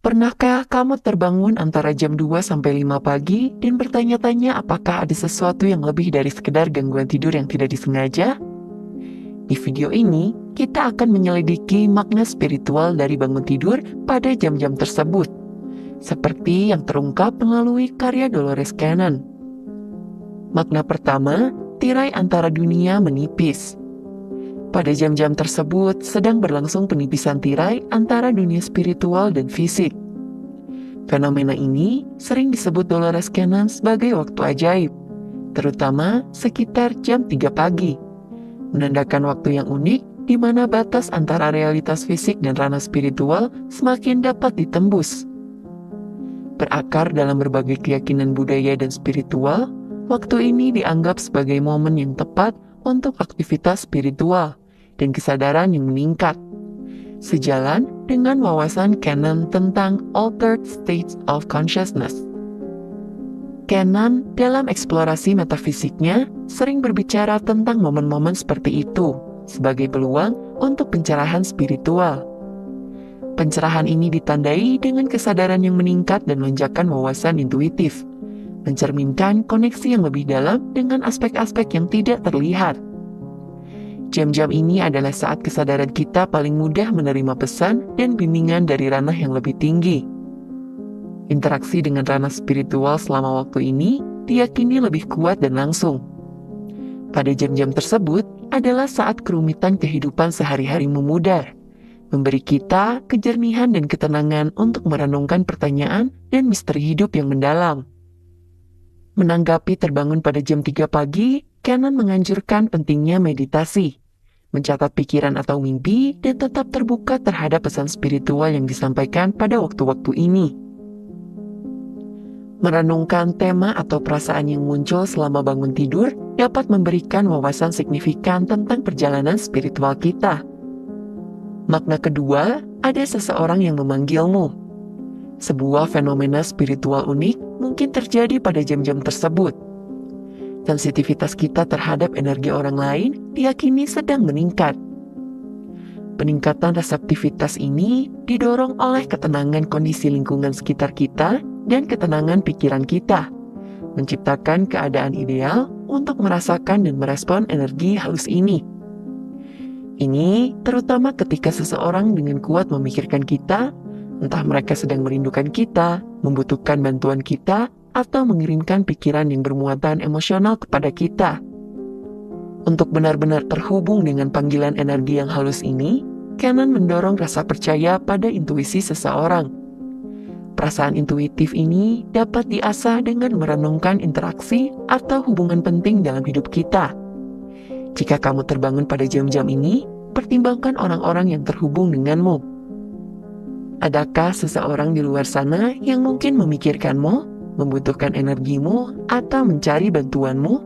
Pernahkah kamu terbangun antara jam 2 sampai 5 pagi dan bertanya-tanya apakah ada sesuatu yang lebih dari sekedar gangguan tidur yang tidak disengaja? Di video ini, kita akan menyelidiki makna spiritual dari bangun tidur pada jam-jam tersebut, seperti yang terungkap melalui karya Dolores Cannon. Makna pertama, tirai antara dunia menipis. Pada jam-jam tersebut sedang berlangsung penipisan tirai antara dunia spiritual dan fisik. Fenomena ini sering disebut Dolores Cannon sebagai waktu ajaib, terutama sekitar jam 3 pagi, menandakan waktu yang unik di mana batas antara realitas fisik dan ranah spiritual semakin dapat ditembus. Berakar dalam berbagai keyakinan budaya dan spiritual, waktu ini dianggap sebagai momen yang tepat untuk aktivitas spiritual dan kesadaran yang meningkat, sejalan dengan wawasan Cannon tentang altered states of consciousness. Cannon dalam eksplorasi metafisiknya sering berbicara tentang momen-momen seperti itu sebagai peluang untuk pencerahan spiritual. Pencerahan ini ditandai dengan kesadaran yang meningkat dan lonjakan wawasan intuitif, mencerminkan koneksi yang lebih dalam dengan aspek-aspek yang tidak terlihat. Jam-jam ini adalah saat kesadaran kita paling mudah menerima pesan dan bimbingan dari ranah yang lebih tinggi. Interaksi dengan ranah spiritual selama waktu ini diyakini lebih kuat dan langsung. Pada jam-jam tersebut adalah saat kerumitan kehidupan sehari-hari memudar, memberi kita kejernihan dan ketenangan untuk merenungkan pertanyaan dan misteri hidup yang mendalam. Menanggapi terbangun pada jam 3 pagi, Cannon menganjurkan pentingnya meditasi, mencatat pikiran atau mimpi, dan tetap terbuka terhadap pesan spiritual yang disampaikan pada waktu-waktu ini. Merenungkan tema atau perasaan yang muncul selama bangun tidur dapat memberikan wawasan signifikan tentang perjalanan spiritual kita. Makna kedua, ada seseorang yang memanggilmu. Sebuah fenomena spiritual unik mungkin terjadi pada jam-jam tersebut. Sensitivitas kita terhadap energi orang lain diyakini sedang meningkat. Peningkatan reseptivitas ini didorong oleh ketenangan kondisi lingkungan sekitar kita dan ketenangan pikiran kita, menciptakan keadaan ideal untuk merasakan dan merespon energi halus ini. Ini terutama ketika seseorang dengan kuat memikirkan kita, entah mereka sedang merindukan kita, membutuhkan bantuan kita, atau mengirimkan pikiran yang bermuatan emosional kepada kita. Untuk benar-benar terhubung dengan panggilan energi yang halus ini, Cannon mendorong rasa percaya pada intuisi seseorang. Perasaan intuitif ini dapat diasah dengan merenungkan interaksi atau hubungan penting dalam hidup kita. Jika kamu terbangun pada jam-jam ini, pertimbangkan orang-orang yang terhubung denganmu. Adakah seseorang di luar sana yang mungkin memikirkanmu, membutuhkan energimu, atau mencari bantuanmu?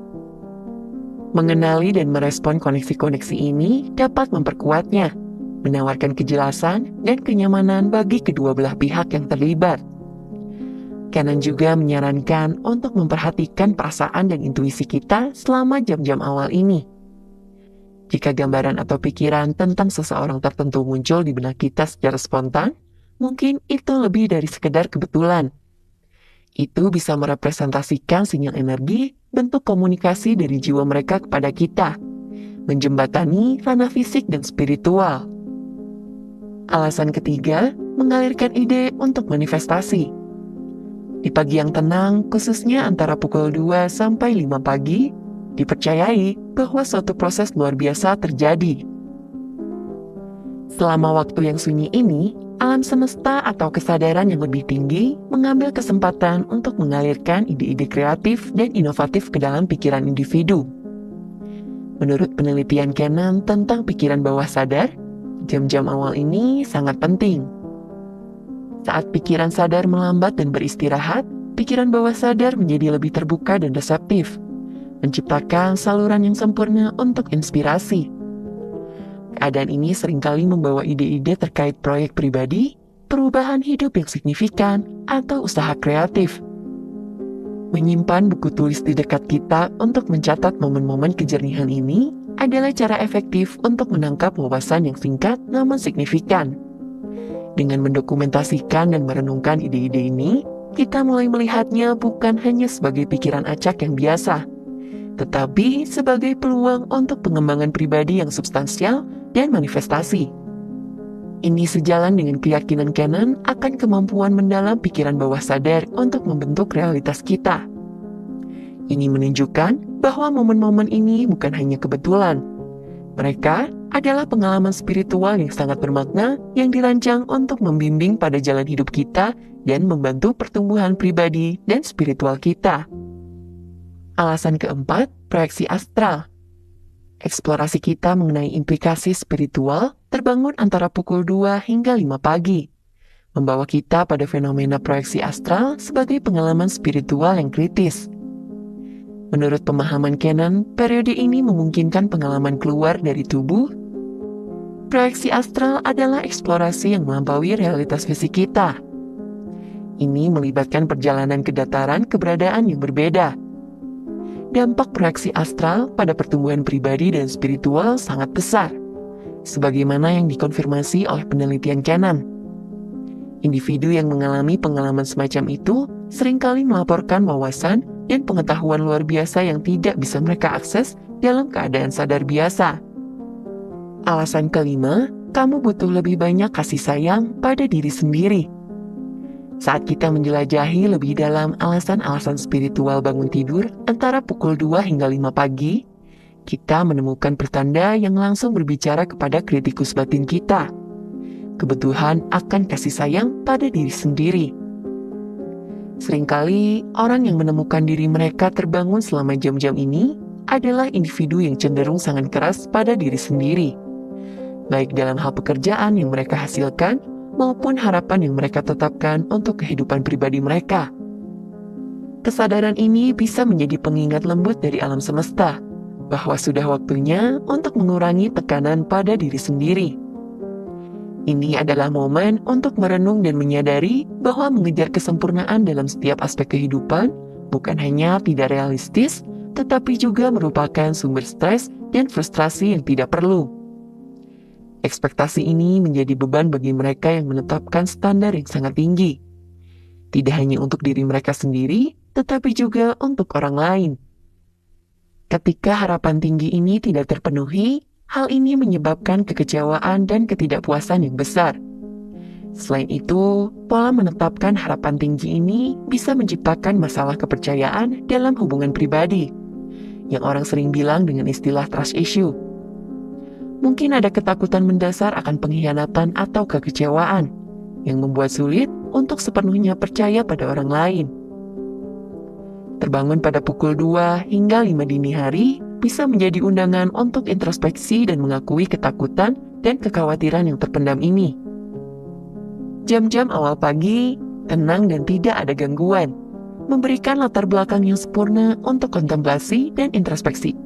Mengenali dan merespon koneksi-koneksi ini dapat memperkuatnya, menawarkan kejelasan dan kenyamanan bagi kedua belah pihak yang terlibat. Cannon juga menyarankan untuk memperhatikan perasaan dan intuisi kita selama jam-jam awal ini. Jika gambaran atau pikiran tentang seseorang tertentu muncul di benak kita secara spontan, mungkin itu lebih dari sekedar kebetulan. Itu bisa merepresentasikan sinyal energi, bentuk komunikasi dari jiwa mereka kepada kita, menjembatani ranah fisik dan spiritual. Alasan ketiga, mengalirkan ide untuk manifestasi. Di pagi yang tenang, khususnya antara pukul 2 sampai 5 pagi, dipercayai bahwa suatu proses luar biasa terjadi. Selama waktu yang sunyi ini, alam semesta atau kesadaran yang lebih tinggi mengambil kesempatan untuk mengalirkan ide-ide kreatif dan inovatif ke dalam pikiran individu. Menurut penelitian Cannon tentang pikiran bawah sadar, jam-jam awal ini sangat penting. Saat pikiran sadar melambat dan beristirahat, pikiran bawah sadar menjadi lebih terbuka dan reseptif, menciptakan saluran yang sempurna untuk inspirasi. Keadaan ini seringkali membawa ide-ide terkait proyek pribadi, perubahan hidup yang signifikan, atau usaha kreatif. Menyimpan buku tulis di dekat kita untuk mencatat momen-momen kejernihan ini adalah cara efektif untuk menangkap wawasan yang singkat namun signifikan. Dengan mendokumentasikan dan merenungkan ide-ide ini, kita mulai melihatnya bukan hanya sebagai pikiran acak yang biasa, tetapi sebagai peluang untuk pengembangan pribadi yang substansial dan manifestasi. Ini sejalan dengan keyakinan Cannon akan kemampuan mendalam pikiran bawah sadar untuk membentuk realitas kita. Ini menunjukkan bahwa momen-momen ini bukan hanya kebetulan. Mereka adalah pengalaman spiritual yang sangat bermakna yang dirancang untuk membimbing pada jalan hidup kita dan membantu pertumbuhan pribadi dan spiritual kita. Alasan keempat, proyeksi astral. Eksplorasi kita mengenai implikasi spiritual terbangun antara pukul 2 hingga 5 pagi, membawa kita pada fenomena proyeksi astral sebagai pengalaman spiritual yang kritis. Menurut pemahaman Cannon, periode ini memungkinkan pengalaman keluar dari tubuh. Proyeksi astral adalah eksplorasi yang melampaui realitas fisik kita. Ini melibatkan perjalanan ke dataran keberadaan yang berbeda. Dampak proyeksi astral pada pertumbuhan pribadi dan spiritual sangat besar, sebagaimana yang dikonfirmasi oleh penelitian Cannon. Individu yang mengalami pengalaman semacam itu seringkali melaporkan wawasan dan pengetahuan luar biasa yang tidak bisa mereka akses dalam keadaan sadar biasa. Alasan kelima, kamu butuh lebih banyak kasih sayang pada diri sendiri. Saat kita menjelajahi lebih dalam alasan-alasan spiritual bangun tidur antara pukul 2 hingga 5 pagi, kita menemukan pertanda yang langsung berbicara kepada kritikus batin kita. Kebutuhan akan kasih sayang pada diri sendiri. Seringkali, orang yang menemukan diri mereka terbangun selama jam-jam ini adalah individu yang cenderung sangat keras pada diri sendiri, baik dalam hal pekerjaan yang mereka hasilkan maupun harapan yang mereka tetapkan untuk kehidupan pribadi mereka. Kesadaran ini bisa menjadi pengingat lembut dari alam semesta, bahwa sudah waktunya untuk mengurangi tekanan pada diri sendiri. Ini adalah momen untuk merenung dan menyadari bahwa mengejar kesempurnaan dalam setiap aspek kehidupan bukan hanya tidak realistis, tetapi juga merupakan sumber stres dan frustrasi yang tidak perlu. Ekspektasi ini menjadi beban bagi mereka yang menetapkan standar yang sangat tinggi. Tidak hanya untuk diri mereka sendiri, tetapi juga untuk orang lain. Ketika harapan tinggi ini tidak terpenuhi, hal ini menyebabkan kekecewaan dan ketidakpuasan yang besar. Selain itu, pola menetapkan harapan tinggi ini bisa menciptakan masalah kepercayaan dalam hubungan pribadi, yang orang sering bilang dengan istilah trust issue. Mungkin ada ketakutan mendasar akan pengkhianatan atau kekecewaan, yang membuat sulit untuk sepenuhnya percaya pada orang lain. Terbangun pada pukul 2 hingga 5 dini hari bisa menjadi undangan untuk introspeksi dan mengakui ketakutan dan kekhawatiran yang terpendam ini. Jam-jam awal pagi, tenang dan tidak ada gangguan, memberikan latar belakang yang sempurna untuk kontemplasi dan introspeksi.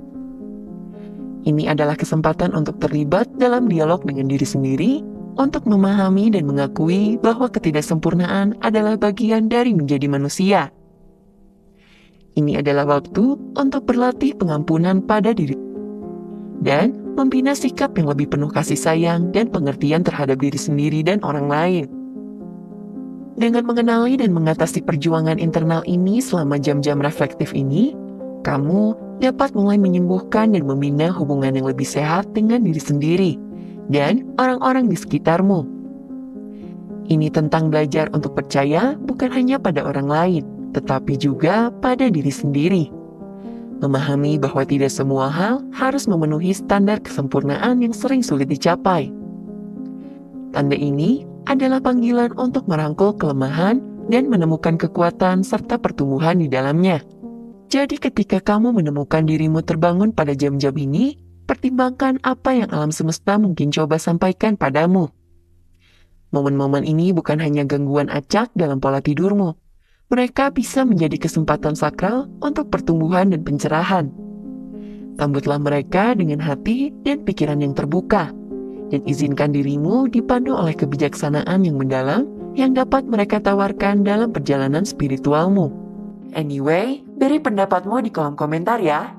Ini adalah kesempatan untuk terlibat dalam dialog dengan diri sendiri, untuk memahami dan mengakui bahwa ketidaksempurnaan adalah bagian dari menjadi manusia. Ini adalah waktu untuk berlatih pengampunan pada diri dan membina sikap yang lebih penuh kasih sayang dan pengertian terhadap diri sendiri dan orang lain. Dengan mengenali dan mengatasi perjuangan internal ini selama jam-jam reflektif ini, kamu dapat mulai menyembuhkan dan membina hubungan yang lebih sehat dengan diri sendiri dan orang-orang di sekitarmu. Ini tentang belajar untuk percaya bukan hanya pada orang lain, tetapi juga pada diri sendiri. Memahami bahwa tidak semua hal harus memenuhi standar kesempurnaan yang sering sulit dicapai. Tanda ini adalah panggilan untuk merangkul kelemahan dan menemukan kekuatan serta pertumbuhan di dalamnya. Jadi ketika kamu menemukan dirimu terbangun pada jam-jam ini, pertimbangkan apa yang alam semesta mungkin coba sampaikan padamu. Momen-momen ini bukan hanya gangguan acak dalam pola tidurmu. Mereka bisa menjadi kesempatan sakral untuk pertumbuhan dan pencerahan. Sambutlah mereka dengan hati dan pikiran yang terbuka, dan izinkan dirimu dipandu oleh kebijaksanaan yang mendalam yang dapat mereka tawarkan dalam perjalanan spiritualmu. Anyway, beri pendapatmu di kolom komentar ya.